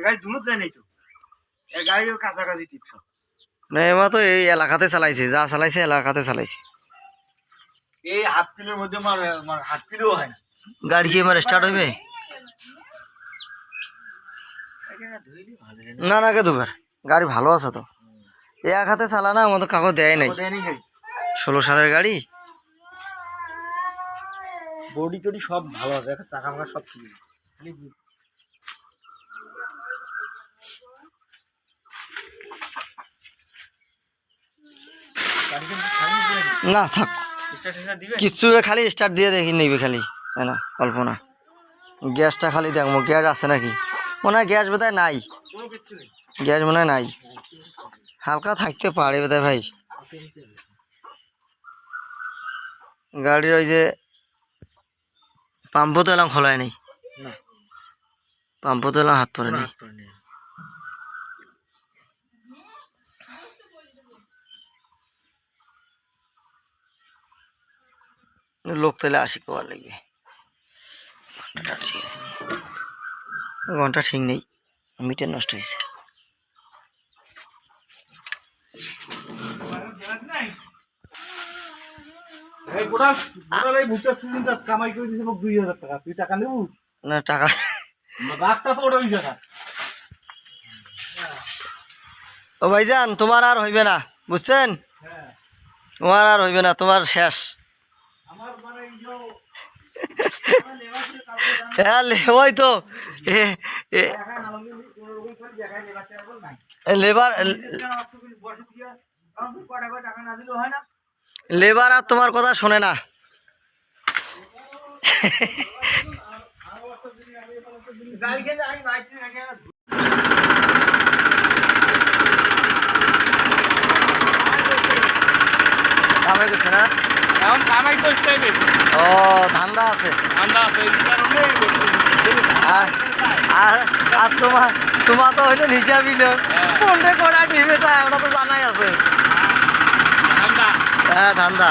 গাড়ি দুনো যায় নাই তো গাড়িও কাছাকাছি টিপছ না এমা তো এই এলাকাতে চালাইছে যা চালাইছে এলাকাতে চালাইছে এই হাফ কিলোর মধ্যে হাফ কিলো হয় না গাড়ি কি এবার স্টার্ট হইবে না না কে দুবার গাড়ি ভালো আছে তো এক হাতে চালা না আমাদের কাগজ দেয় নাই 16 সালের গাড়ি বডি টডি সব ভালো আছে চাকা ফাকা সব ঠিক না থাক কিছু খালি স্টার্ট দিয়ে দেখি নেবে খালি তাই না অল্প না গ্যাসটা খালি দেখবো গ্যাস আছে নাকি মনে হয় গ্যাস বোধহয় নাই গ্যাস মনে হয় নাই হালকা থাকতে পারে বোধহয় ভাই গাড়ির ওই যে পাম্পও তো এলাম খোলায় নেই পাম্পও তো এলাম হাত পরে নেই লোক তাহলে 80 কবার লাগবে ঠিক আছে ঘন্টা ঠিক নেই মিটার নষ্ট হয়েছে না টাকা ও ভাইজান তোমার আর হইবে না বুঝছেন তোমার আর হইবে না তোমার শেষ হ্যাঁ ওই তো লেবার লেবার আর তোমার কথা শোনে না কামাই করছে না এখন কামাই করছে বেশি ও ধান্দা আছে এই কারণে আর তোমার তো হইলো হিসাবই কোনটা কটা টিভি ওটা তো জানাই আছে হ্যাঁ ধান্দা